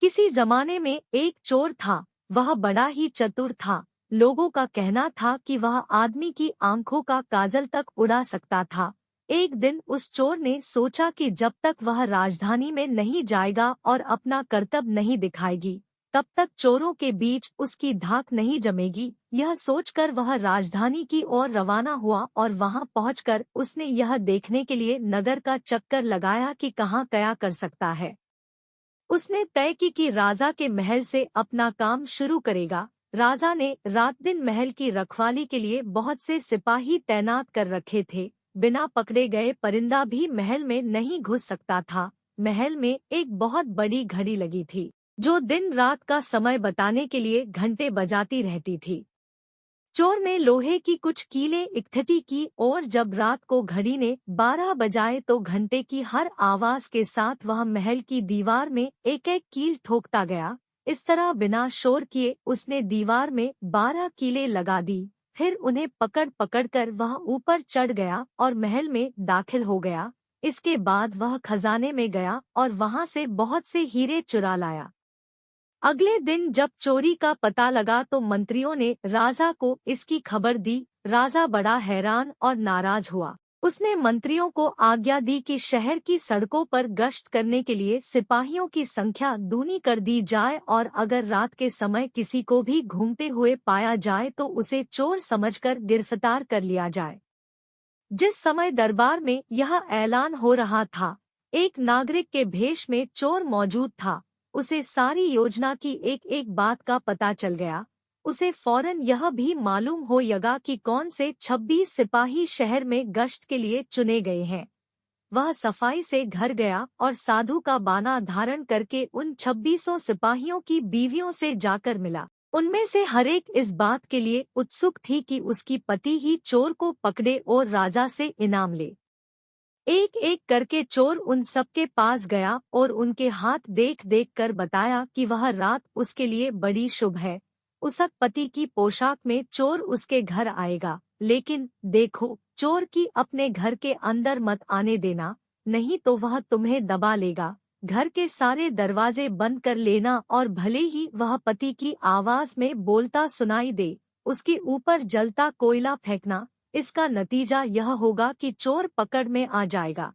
किसी जमाने में एक चोर था। वह बड़ा ही चतुर था। लोगों का कहना था कि वह आदमी की आंखों का काजल तक उड़ा सकता था। एक दिन उस चोर ने सोचा कि जब तक वह राजधानी में नहीं जाएगा और अपना करतब नहीं दिखाएगी, तब तक चोरों के बीच उसकी धाक नहीं जमेगी। यह सोचकर वह राजधानी की ओर रवाना हुआ और वहां पहुंचकर उसने यह देखने के लिए नगर का चक्कर लगाया कि कहाँ क्या कर सकता है। उसने तय की कि राजा के महल से अपना काम शुरू करेगा। राजा ने रात दिन महल की रखवाली के लिए बहुत से सिपाही तैनात कर रखे थे। बिना पकड़े गए परिंदा भी महल में नहीं घुस सकता था। महल में एक बहुत बड़ी घड़ी लगी थी, जो दिन रात का समय बताने के लिए घंटे बजाती रहती थी। चोर ने लोहे की कुछ कीलें इकट्ठी की और जब रात को घड़ी ने 12 बजाए तो घंटे की हर आवाज के साथ वह महल की दीवार में एक एक कील ठोकता गया। इस तरह बिना शोर किए उसने दीवार में 12 कीलें लगा दी। फिर उन्हें पकड़ पकड़ कर वह ऊपर चढ़ गया और महल में दाखिल हो गया। इसके बाद वह खजाने में गया और वहां से बहुत से हीरे चुरा लाया। अगले दिन जब चोरी का पता लगा तो मंत्रियों ने राजा को इसकी खबर दी। राजा बड़ा हैरान और नाराज हुआ। उसने मंत्रियों को आज्ञा दी कि शहर की सड़कों पर गश्त करने के लिए सिपाहियों की संख्या दूनी कर दी जाए और अगर रात के समय किसी को भी घूमते हुए पाया जाए तो उसे चोर समझकर गिरफ्तार कर लिया जाए। जिस समय दरबार में यह ऐलान हो रहा था, एक नागरिक के भेष में चोर मौजूद था। उसे सारी योजना की एक एक बात का पता चल गया। उसे फौरन यह भी मालूम हो गया कि कौन से 26 सिपाही शहर में गश्त के लिए चुने गए हैं। वह सफाई से घर गया और साधु का बाना धारण करके उन 26 सिपाहियों की बीवियों से जाकर मिला। उनमें से हर एक इस बात के लिए उत्सुक थी कि उसकी पति ही चोर को पकड़े और राजा से इनाम ले। एक एक करके चोर उन सबके पास गया और उनके हाथ देख देख कर बताया कि वह रात उसके लिए बड़ी शुभ है। उसक पति की पोशाक में चोर उसके घर आएगा, लेकिन देखो, चोर की अपने घर के अंदर मत आने देना, नहीं तो वह तुम्हें दबा लेगा। घर के सारे दरवाजे बंद कर लेना और भले ही वह पति की आवाज में बोलता सुनाई दे, उसके ऊपर जलता कोयला फेंकना। इसका नतीजा यह होगा कि चोर पकड़ में आ जाएगा।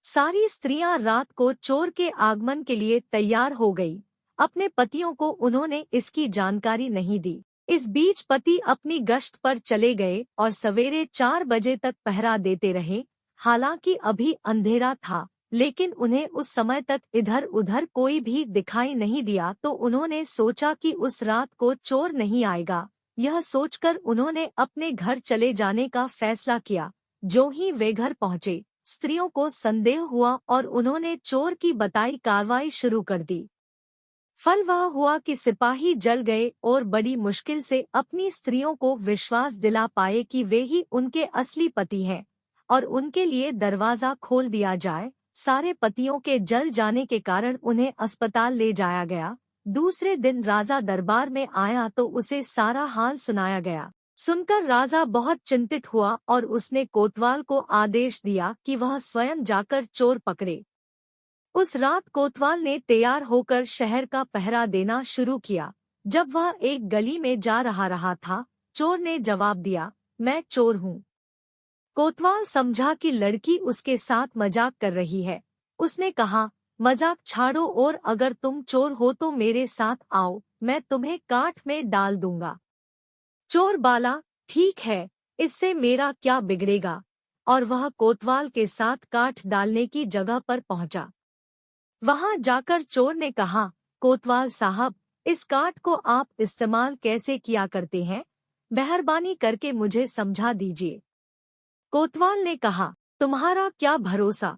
सारी स्त्रियां रात को चोर के आगमन के लिए तैयार हो गई। अपने पतियों को उन्होंने इसकी जानकारी नहीं दी। इस बीच पति अपनी गश्त पर चले गए और सवेरे 4 बजे तक पहरा देते रहे। हालांकि अभी अंधेरा था, लेकिन उन्हें उस समय तक इधर उधर कोई भी दिखाई नहीं दिया तो उन्होंने सोचा कि उस रात को चोर नहीं आएगा। यह सोचकर उन्होंने अपने घर चले जाने का फैसला किया। जो ही वे घर पहुंचे, स्त्रियों को संदेह हुआ और उन्होंने चोर की बताई कार्रवाई शुरू कर दी। फल वह हुआ कि सिपाही जल गए और बड़ी मुश्किल से अपनी स्त्रियों को विश्वास दिला पाए कि वे ही उनके असली पति हैं और उनके लिए दरवाजा खोल दिया जाए। सारे पतियों के जल जाने के कारण उन्हें अस्पताल ले जाया गया। दूसरे दिन राजा दरबार में आया तो उसे सारा हाल सुनाया गया। सुनकर राजा बहुत चिंतित हुआ और उसने कोतवाल को आदेश दिया कि वह स्वयं जाकर चोर पकड़े। उस रात कोतवाल ने तैयार होकर शहर का पहरा देना शुरू किया। जब वह एक गली में जा रहा था, चोर ने जवाब दिया, मैं चोर हूँ। कोतवाल समझा कि लड़की उसके साथ मजाक कर रही है। उसने कहा, मजाक छाड़ो और अगर तुम चोर हो तो मेरे साथ आओ, मैं तुम्हें काठ में डाल दूंगा। चोर बाला, ठीक है, इससे मेरा क्या बिगड़ेगा। और वह कोतवाल के साथ काठ डालने की जगह पर पहुंचा। वहां जाकर चोर ने कहा, कोतवाल साहब, इस काठ को आप इस्तेमाल कैसे किया करते हैं? मेहरबानी करके मुझे समझा दीजिए। कोतवाल ने कहा, तुम्हारा क्या भरोसा,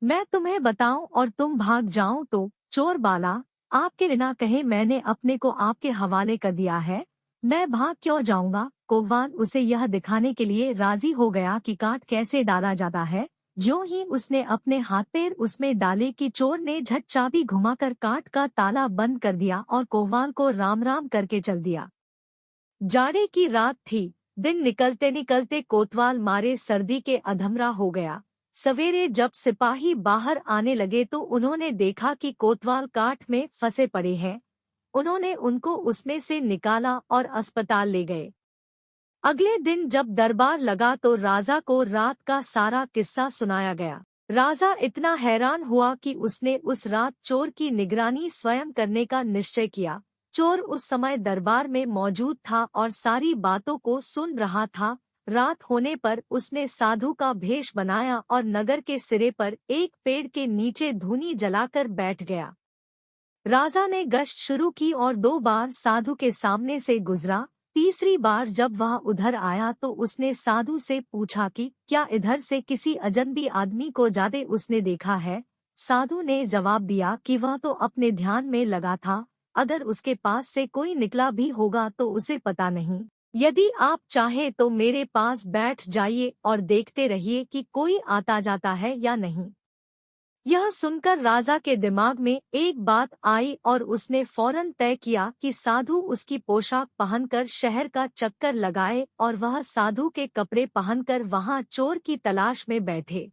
मैं तुम्हें बताऊं और तुम भाग जाओ तो? चोर बाला, आपके बिना कहे मैंने अपने को आपके हवाले कर दिया है, मैं भाग क्यों जाऊंगा? कोतवाल उसे यह दिखाने के लिए राजी हो गया कि काठ कैसे डाला जाता है। ज्यों ही उसने अपने हाथ पैर उसमें डाले कि चोर ने झट चाबी घुमाकर काठ का ताला बंद कर दिया और कोतवाल को राम राम करके चल दिया। जाड़े की रात थी। दिन निकलते निकलते कोतवाल मारे सर्दी के अधमरा हो गया। सवेरे जब सिपाही बाहर आने लगे तो उन्होंने देखा कि कोतवाल काठ में फंसे पड़े हैं। उन्होंने उनको उसमें से निकाला और अस्पताल ले गए। अगले दिन जब दरबार लगा तो राजा को रात का सारा किस्सा सुनाया गया। राजा इतना हैरान हुआ कि उसने उस रात चोर की निगरानी स्वयं करने का निश्चय किया। चोर उस समय दरबार में मौजूद था और सारी बातों को सुन रहा था। रात होने पर उसने साधु का भेष बनाया और नगर के सिरे पर एक पेड़ के नीचे धूनी जलाकर बैठ गया। राजा ने गश्त शुरू की और 2 बार साधु के सामने से गुजरा। तीसरी बार जब वह उधर आया तो उसने साधु से पूछा कि क्या इधर से किसी अजनबी आदमी को जाते उसने देखा है। साधु ने जवाब दिया कि वह तो अपने ध्यान में लगा था, अगर उसके पास से कोई निकला भी होगा तो उसे पता नहीं। यदि आप चाहें तो मेरे पास बैठ जाइए और देखते रहिए कि कोई आता जाता है या नहीं। यह सुनकर राजा के दिमाग में एक बात आई और उसने फौरन तय किया कि साधु उसकी पोशाक पहनकर शहर का चक्कर लगाए और वह साधु के कपड़े पहनकर वहां चोर की तलाश में बैठे।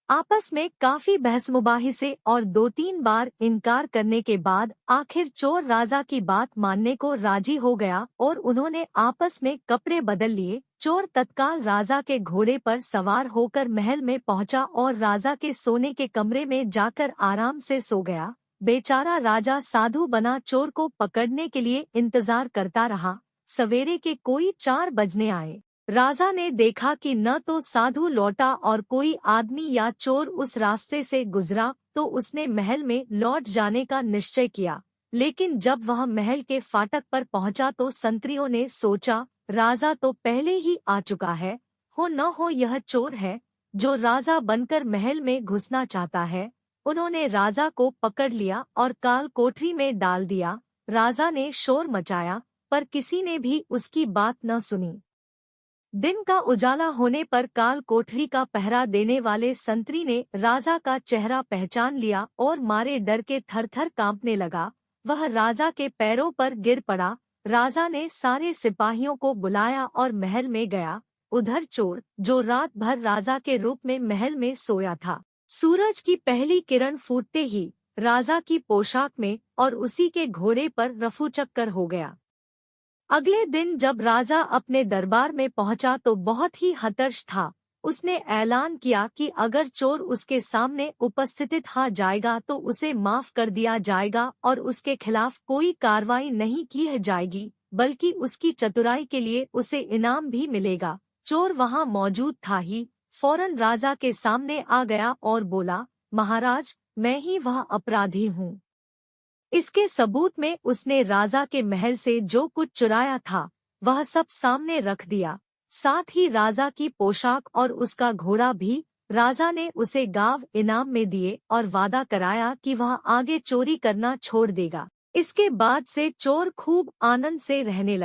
आपस में काफी बहसमुबाहिसे और 2-3 बार इनकार करने के बाद आखिर चोर राजा की बात मानने को राजी हो गया और उन्होंने आपस में कपड़े बदल लिए। चोर तत्काल राजा के घोड़े पर सवार होकर महल में पहुंचा और राजा के सोने के कमरे में जाकर आराम से सो गया। बेचारा राजा साधु बना चोर को पकड़ने के लिए इंतजार करता रहा। सवेरे के कोई 4 बजने आए। राजा ने देखा कि न तो साधु लौटा और कोई आदमी या चोर उस रास्ते से गुजरा तो उसने महल में लौट जाने का निश्चय किया। लेकिन जब वह महल के फाटक पर पहुंचा तो संतरियों ने सोचा, राजा तो पहले ही आ चुका है, हो न हो यह चोर है जो राजा बनकर महल में घुसना चाहता है। उन्होंने राजा को पकड़ लिया और काल कोठरी में डाल दिया। राजा ने शोर मचाया पर किसी ने भी उसकी बात न सुनी। दिन का उजाला होने पर काल कोठरी का पहरा देने वाले संतरी ने राजा का चेहरा पहचान लिया और मारे डर के थर-थर कांपने लगा। वह राजा के पैरों पर गिर पड़ा। राजा ने सारे सिपाहियों को बुलाया और महल में गया। उधर चोर, जो रात भर राजा के रूप में महल में सोया था, सूरज की पहली किरण फूटते ही राजा की पोशाक में और उसी के घोड़े पर रफूचक्कर हो गया। अगले दिन जब राजा अपने दरबार में पहुंचा तो बहुत ही हताश था। उसने ऐलान किया कि अगर चोर उसके सामने उपस्थित आ जाएगा तो उसे माफ कर दिया जाएगा और उसके खिलाफ कोई कार्रवाई नहीं की जाएगी, बल्कि उसकी चतुराई के लिए उसे इनाम भी मिलेगा। चोर वहां मौजूद था ही फौरन राजा के सामने आ गया और बोला, महाराज, मैं ही वह अपराधी हूँ। इसके सबूत में उसने राजा के महल से जो कुछ चुराया था वह सब सामने रख दिया, साथ ही राजा की पोशाक और उसका घोड़ा भी। राजा ने उसे गाव इनाम में दिए और वादा कराया कि वह आगे चोरी करना छोड़ देगा। इसके बाद से चोर खूब आनंद से रहने लगा।